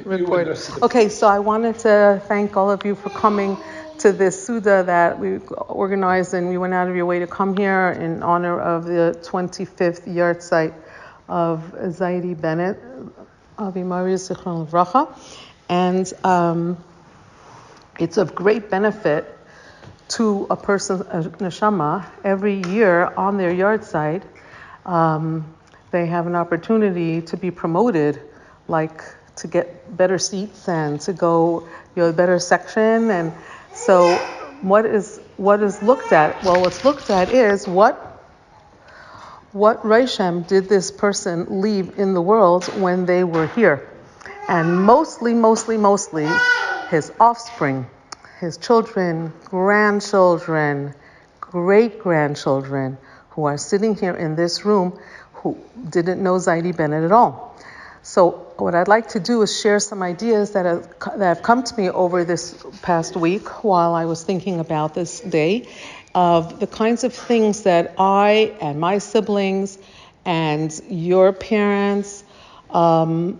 Record. Okay, so I wanted to thank all of you for coming to this Suda that we organized, and we went out of your way to come here in honor of the 25th yard site of Zeidy Bennett, Avimari Zichron Livracha. And it's of great benefit to a person's neshama. Every year on their yard site, they have an opportunity to be promoted, like to get better seats and to go, a better section. And so what is looked at? Well, what's looked at is what Reishem did this person leave in the world when they were here. And mostly his offspring, his children, grandchildren, great-grandchildren who are sitting here in this room who didn't know Zeidy Bennett at all. So what I'd like to do is share some ideas that have come to me over this past week while I was thinking about this day, of the kinds of things that I and my siblings and your parents learned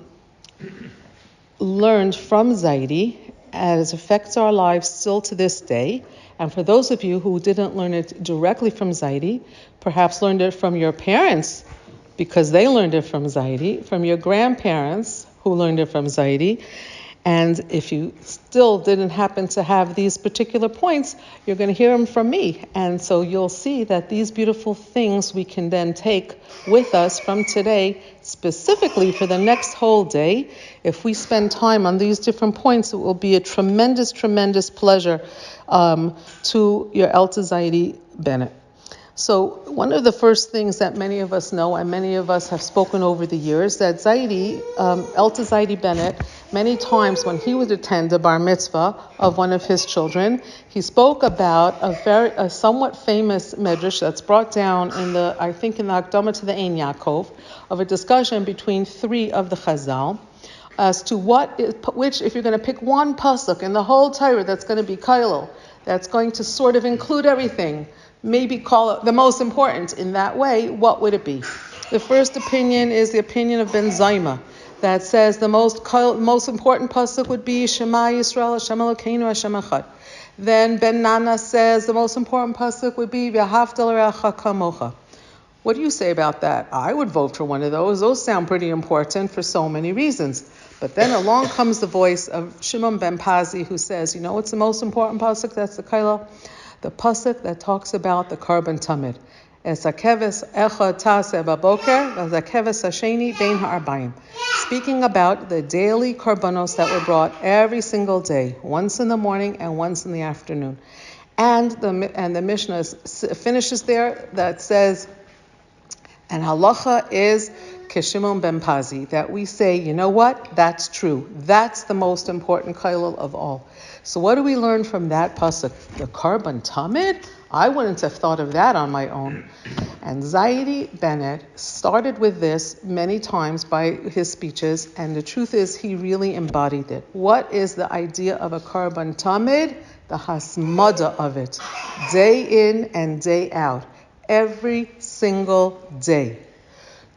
from Zeidy, as it affects our lives still to this day. And for those of you who didn't learn it directly from Zeidy, perhaps learned it from your parents because they learned it from Zeidy, from your grandparents who learned it from Zeidy. And if you still didn't happen to have these particular points, you're going to hear them from me. And so you'll see that these beautiful things we can then take with us from today, specifically for the next whole day. If we spend time on these different points, it will be a tremendous, tremendous pleasure to your Elta Zeidy Bennett. So one of the first things that many of us know, and many of us have spoken over the years, that Zeidy, Elta Zeidy Bennett, many times when he would attend a bar mitzvah of one of his children, he spoke about a somewhat famous medrash that's brought down in the Akdama to the Ein Yaakov, of a discussion between three of the Chazal, as to which, if you're going to pick one pasuk in the whole Torah that's going to be kailul, that's going to sort of include everything, maybe call it the most important in that way, what would it be? The first opinion is the opinion of Ben Zayma, that says the most important pasuk would be Shema Yisrael Hashem Elokeinu Hashem Echad. Then Ben Nana says the most important pasuk would be V'ahavta l'reacha kamocha. What do you say about that? I would vote for one of those. Those sound pretty important for so many reasons. But then along comes the voice of Shimon ben Pazi, who says, what's the most important pasuk? That's the kailul. The pasuk that talks about the carbon tamid. Esakeves echad taseh baboker, esakeves hasheni bein ha'arbayim. Speaking about the daily karbanos that were brought every single day, once in the morning and once in the afternoon. And the Mishnah finishes there that says, and halacha is Keshimon ben Pazi, that we say, that's true. That's the most important kailul of all. So what do we learn from that pasuk? The carbon tamid? I wouldn't have thought of that on my own. And Zeidy Bennett started with this many times by his speeches, and the truth is he really embodied it. What is the idea of a carbon tamid? The hasmada of it, day in and day out, every single day.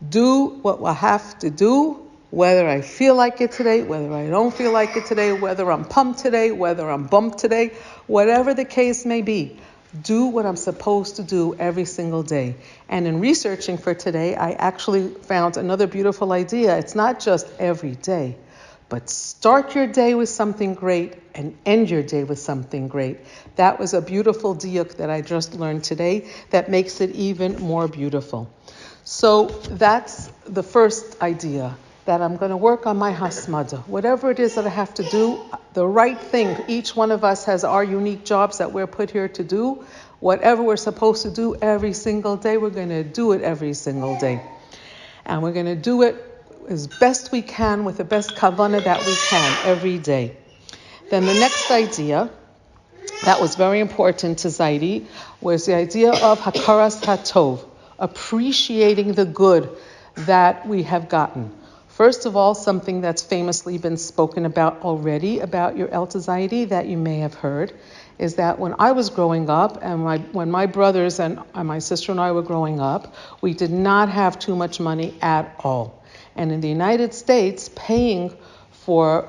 Do what I have to do, whether I feel like it today, whether I don't feel like it today, whether I'm pumped today, whether I'm bumped today, whatever the case may be. Do what I'm supposed to do every single day. And in researching for today, I actually found another beautiful idea. It's not just every day, but start your day with something great and end your day with something great. That was a beautiful diuk that I just learned today that makes it even more beautiful. So that's the first idea, that I'm going to work on my hasmada. Whatever it is that I have to do, the right thing. Each one of us has our unique jobs that we're put here to do. Whatever we're supposed to do every single day, we're going to do it every single day. And we're going to do it as best we can with the best kavanah that we can every day. Then the next idea that was very important to Zeidy was the idea of hakaras hatov, appreciating the good that we have gotten. First of all, something that's famously been spoken about already about your Elta Zeidy that you may have heard is that when I was growing up and when my brothers and my sister and I were growing up, we did not have too much money at all. And in the United States, paying for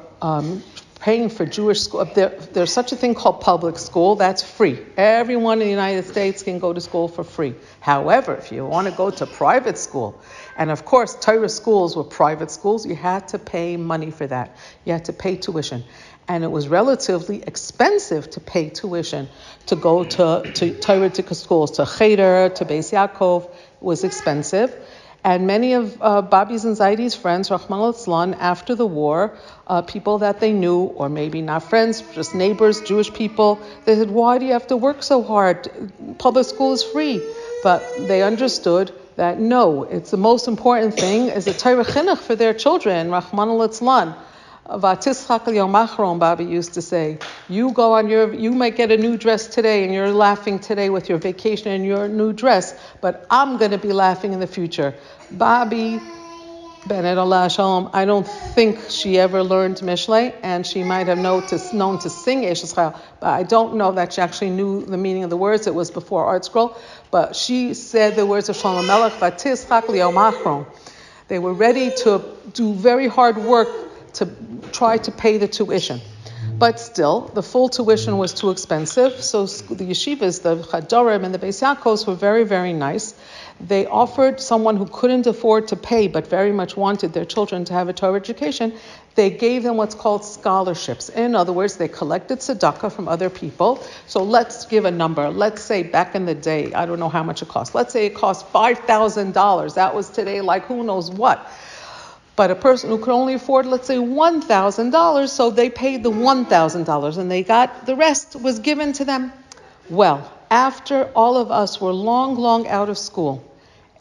paying for Jewish school. There's such a thing called public school. That's free. Everyone in the United States can go to school for free. However, if you want to go to private school, and of course Torah schools were private schools, you had to pay money for that. You had to pay tuition. And it was relatively expensive to pay tuition to go to Torah schools, to Cheder, to Beis Yaakov. It was expensive. And many of Bobby's and Zaidy's friends, Rahman al-Islam, after the war, people that they knew, or maybe not friends, just neighbors, Jewish people, they said, why do you have to work so hard? Public school is free. But they understood that no, it's the most important thing is a Torah chinuch for their children, Rahman al-Islam. Vatischak al-yom Bobby used to say, you might get a new dress today and you're laughing today with your vacation and your new dress, but I'm going to be laughing in the future. Bobby Bennett, Allah Shalom, I don't think she ever learned Mishlei, and she might have known to sing Eshes Chayil, but I don't know that she actually knew the meaning of the words. It was before Art Scroll, but she said the words of Shlomo Melech, Vatischak al-yom achron. They were ready to do very hard work to try to pay the tuition. But still, the full tuition was too expensive, so the yeshivas, the Chadorim and the Beis Yaakovs were very, very nice. They offered someone who couldn't afford to pay but very much wanted their children to have a Torah education, they gave them what's called scholarships. In other words, they collected tzedakah from other people. So let's give a number. Let's say back in the day, I don't know how much it cost. Let's say it cost $5,000. That was today like who knows what. But a person who could only afford, let's say, $1,000, so they paid the $1,000 and they got, the rest was given to them. Well, after all of us were long, long out of school,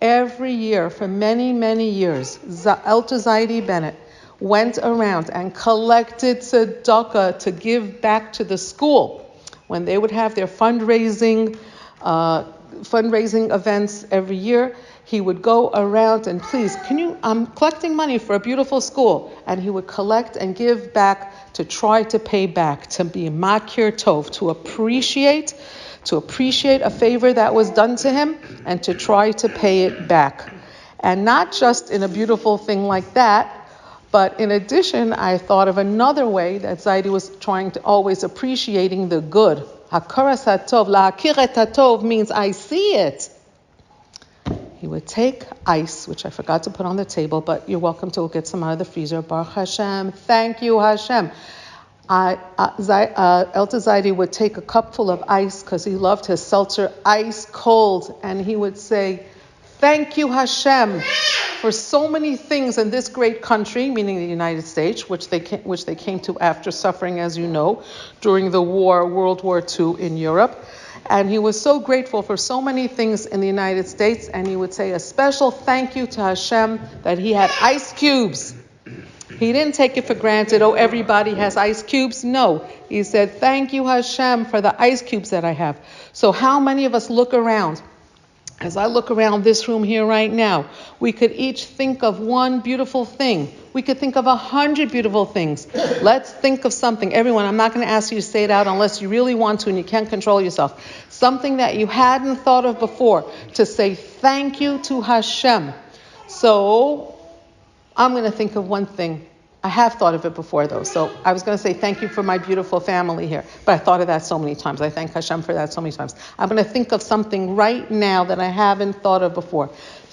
every year for many, many years, Elder Zeidy Bennett went around and collected tzedakah to give back to the school. When they would have their fundraising events every year, he would go around and please, I'm collecting money for a beautiful school. And he would collect and give back to try to pay back, to be makir tov, to appreciate a favor that was done to him and to try to pay it back. And not just in a beautiful thing like that, but in addition, I thought of another way that Zeidy was trying to always appreciating the good. Hakaras hatov, la'akiret hatov means I see it. He would take ice, which I forgot to put on the table, but you're welcome to get some out of the freezer. Baruch Hashem. Thank you, Hashem. Elder Zeidy would take a cup full of ice because he loved his seltzer ice cold, and he would say, thank you, Hashem, for so many things in this great country, meaning the United States, which they came to after suffering, as you know, during the war, World War II in Europe. And he was so grateful for so many things in the United States, and he would say a special thank you to Hashem that he had ice cubes. He didn't take it for granted, everybody has ice cubes. No, he said, thank you, Hashem, for the ice cubes that I have. So how many of us look around? As I look around this room here right now, we could each think of one beautiful thing. We could think of 100 beautiful things. Let's think of something. Everyone, I'm not going to ask you to say it out unless you really want to and you can't control yourself. Something that you hadn't thought of before, to say thank you to Hashem. So I'm going to think of one thing. I have thought of it before, though. So I was going to say thank you for my beautiful family here. But I thought of that so many times. I thank Hashem for that so many times. I'm going to think of something right now that I haven't thought of before.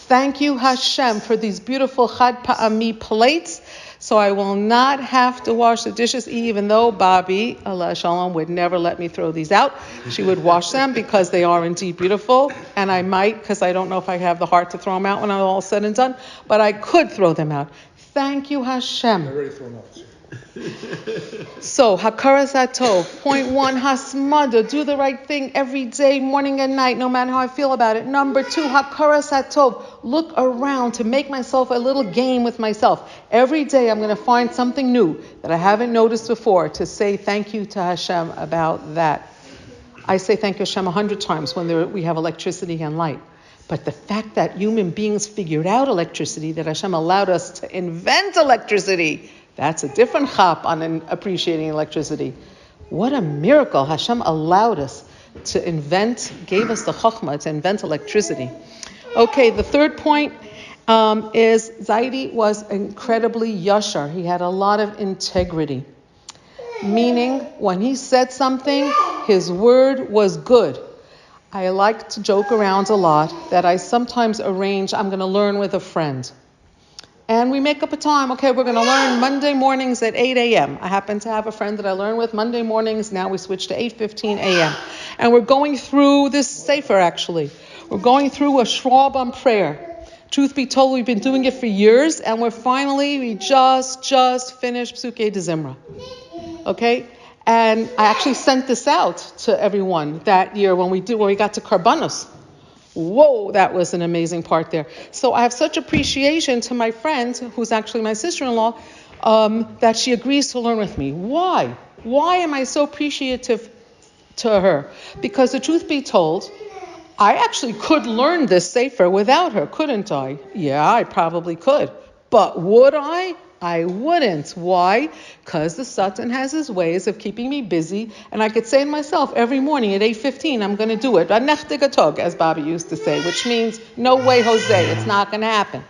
Thank you, Hashem, for these beautiful Chad Pa'ami plates. So I will not have to wash the dishes, even though Bobby, Allah Shalom, would never let me throw these out. She would wash them because they are indeed beautiful. And I might, because I don't know if I have the heart to throw them out when I'm all said and done. But I could throw them out. Thank you, Hashem. Already thrown out. So, Hakaras Hatov. Point 1, Hasmada. Do the right thing every day, morning and night, no matter how I feel about it. Number 2, Hakaras Hatov. Look around to make myself a little game with myself. Every day I'm going to find something new that I haven't noticed before to say thank you to Hashem about that. I say thank you, Hashem, 100 times when we have electricity and light. But the fact that human beings figured out electricity, that Hashem allowed us to invent electricity, that's a different chap on appreciating electricity. What a miracle. Hashem allowed us to gave us the chokhmah to invent electricity. Okay, the third point is Zeidy was incredibly yashar. He had a lot of integrity. Meaning, when he said something, his word was good. I like to joke around a lot that I sometimes arrange, I'm going to learn with a friend. And we make up a time, okay, we're going to learn Monday mornings at 8 a.m. I happen to have a friend that I learn with Monday mornings. Now we switch to 8:15 a.m. And we're going through this sefer, actually. We're going through a Shrab on prayer. Truth be told, we've been doing it for years, and we just finished Psukei de Zimra. Okay? And I actually sent this out to everyone that year when we got to Karbanos. Whoa, that was an amazing part there. So I have such appreciation to my friend, who's actually my sister-in-law, that she agrees to learn with me. Why? Why am I so appreciative to her? Because the truth be told, I actually could learn this sefer without her, couldn't I? Yeah, I probably could. But would I? I wouldn't. Why? Because the Satan has his ways of keeping me busy, and I could say to myself every morning at 8:15, I'm going to do it. As Bobby used to say, which means, no way, Jose, it's not going to happen.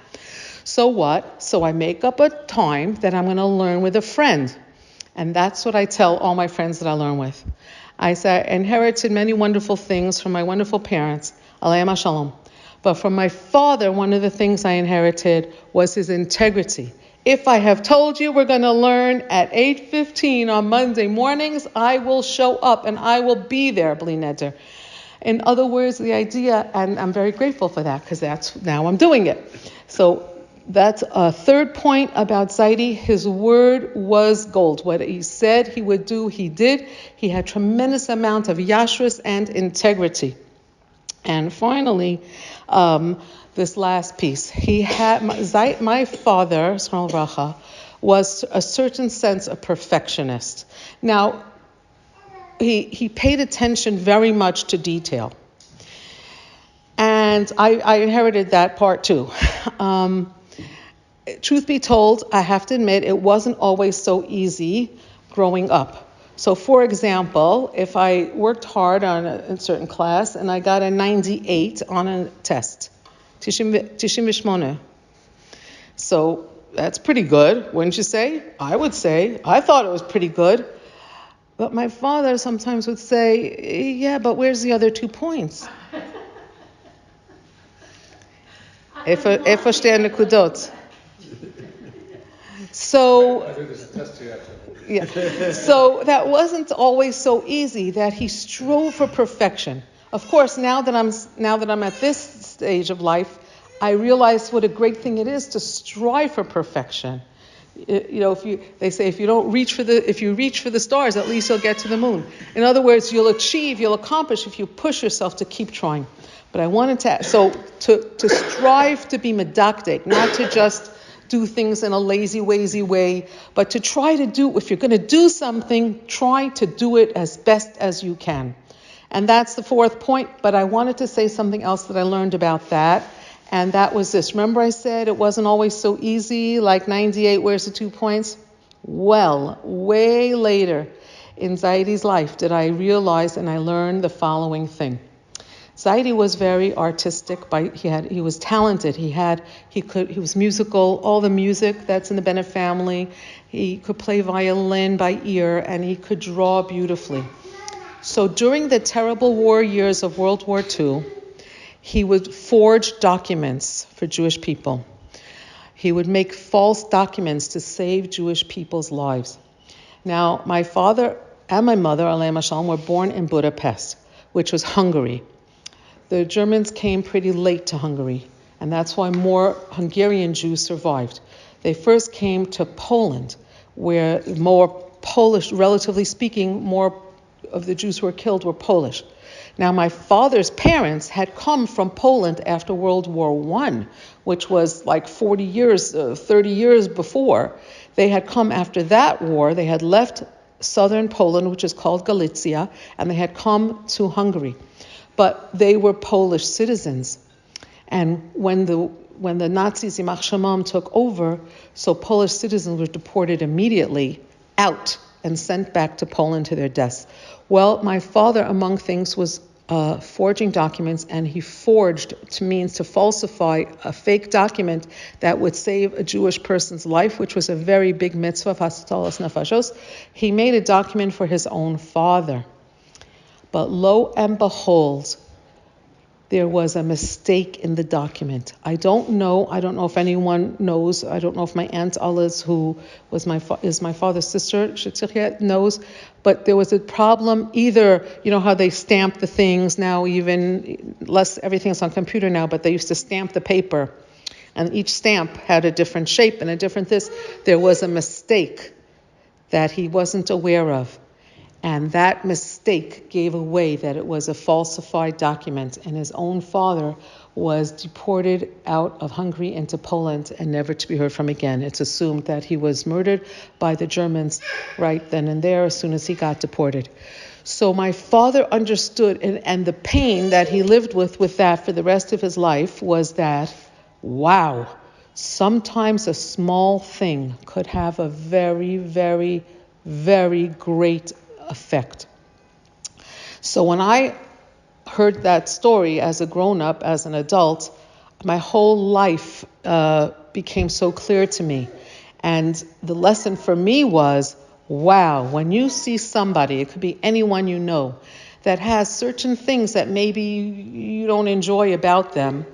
So what? So I make up a time that I'm going to learn with a friend. And that's what I tell all my friends that I learn with. I say, I inherited many wonderful things from my wonderful parents, Aleim HaShalom. But from my father, one of the things I inherited was his integrity. If I have told you we're going to learn at 8:15 on Monday mornings, I will show up and I will be there, Bli Neder. In other words, the idea, and I'm very grateful for that because now I'm doing it. So that's a third point about Zeidy. His word was gold. What he said he would do, he did. He had tremendous amount of yashrus and integrity. And finally, this last piece. He had my father, Zchron Livracha, was a certain sense of perfectionist. Now, he paid attention very much to detail. And I inherited that part too. Truth be told, I have to admit, it wasn't always so easy growing up. So, for example, if I worked hard on a certain class and I got a 98 on a test, 98. So that's pretty good, wouldn't you say? I would say. I thought it was pretty good. But my father sometimes would say, yeah, but where's the other 2 points? Verstehen nekudot. So, yeah. So that wasn't always so easy, that he strove for perfection. Of course, now that I'm at this stage of life, I realize what a great thing it is to strive for perfection. You know, they say if you reach for the stars, at least you'll get to the moon. In other words, you'll accomplish if you push yourself to keep trying. But I wanted to strive to be medactic, not to just do things in a lazy way, but to try to do, if you're going to do something, try to do it as best as you can. And that's the fourth point, but I wanted to say something else that I learned about that, and that was this. Remember I said it wasn't always so easy, like 98, where's the 2 points? Well, way later in Zeidy's life did I realize and I learned the following thing. Zeidy was very artistic. He was talented. He was musical. All the music that's in the Bennett family. He could play violin by ear, and he could draw beautifully. So during the terrible war years of World War II, he would forge documents for Jewish people. He would make false documents to save Jewish people's lives. Now, my father and my mother, Aleim HaShalom, were born in Budapest, which was Hungary. The Germans came pretty late to Hungary, and that's why more Hungarian Jews survived. They first came to Poland, where more Polish, relatively speaking, more of the Jews who were killed were Polish. Now, my father's parents had come from Poland after World War I, which was like 30 years before. They had come after that war. They had left southern Poland, which is called Galicia, and they had come to Hungary. But they were Polish citizens. And when the Nazis, Yimach Shemam, took over, so Polish citizens were deported immediately out and sent back to Poland to their deaths. Well, my father, among things, was forging documents, and he forged means to falsify a fake document that would save a Jewish person's life, which was a very big mitzvah of Hasatalas Nefashos. He made a document for his own father. But lo and behold, there was a mistake in the document. I don't know if anyone knows. I don't know if my aunt Alice, who was is my father's sister, Shetzirya, knows. But there was a problem. Either, you know how they stamp the things now, even less, everything's on computer now, but they used to stamp the paper. And each stamp had a different shape and a different this. There was a mistake that he wasn't aware of. And that mistake gave away that it was a falsified document, and his own father was deported out of Hungary into Poland and never to be heard from again. It's assumed that he was murdered by the Germans right then and there as soon as he got deported. So my father understood, and the pain that he lived with that for the rest of his life was that, wow, sometimes a small thing could have a very, very, very great effect. So when I heard that story as a grown-up, as an adult, my whole life became so clear to me. And the lesson for me was, wow, when you see somebody, it could be anyone you know, that has certain things that maybe you don't enjoy about them,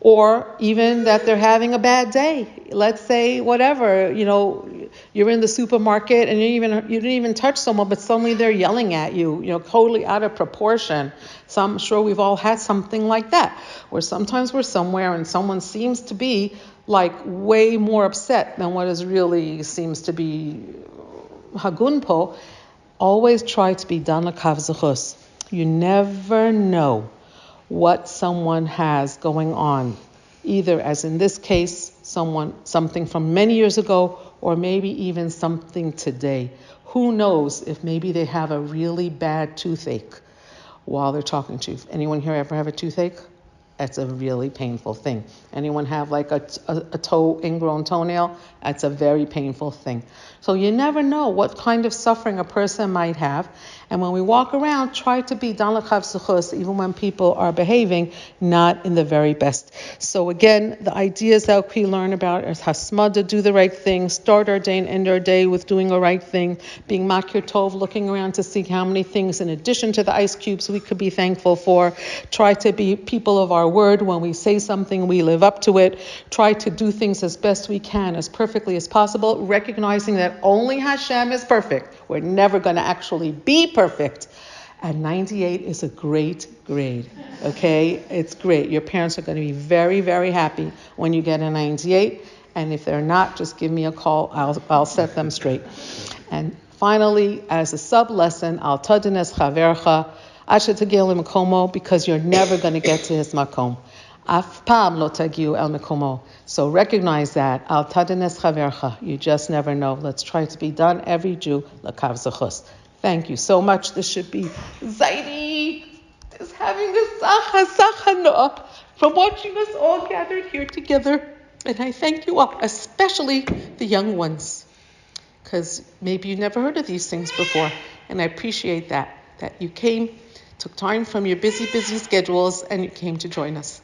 or even that they're having a bad day. Let's say whatever, you're in the supermarket and you didn't even touch someone, but suddenly they're yelling at you, totally out of proportion. So I'm sure we've all had something like that, where sometimes we're somewhere and someone seems to be like way more upset than what is really seems to be hagunpo. Always try to be dan lakav zechus. You never know what someone has going on, either as in this case, something from many years ago, or maybe even something today. Who knows if maybe they have a really bad toothache while they're talking to you. Anyone here ever have a toothache? That's a really painful thing. Anyone have like a ingrown toenail? That's a very painful thing. So you never know what kind of suffering a person might have. And when we walk around, try to be dan lakav zechus, even when people are behaving not in the very best. So again, the ideas that we learn about is hasmada, do the right thing, start our day and end our day with doing the right thing, being makir tov, looking around to see how many things in addition to the ice cubes we could be thankful for. Try to be people of our word. When we say something, we live up to it. Try to do things as best we can, as perfectly as possible, recognizing that only Hashem is perfect. We're never going to actually be perfect. And 98 is a great grade, okay? It's great. Your parents are going to be very, very happy when you get a 98. And if they're not, just give me a call. I'll set them straight. And finally, as a sub-lesson, al tadines chavercha, asher tagiel l'makomo, because you're never going to get to his makom. Af pam lo tagiu el makomo. So recognize that. Al tadines chavercha. You just never know. Let's try to be done, every Jew, lakav zechus. Thank you so much. This should be Zeidy is having a sacha from watching us all gathered here together. And I thank you all, especially the young ones, because maybe you never heard of these things before. And I appreciate that you came, took time from your busy schedules, and you came to join us.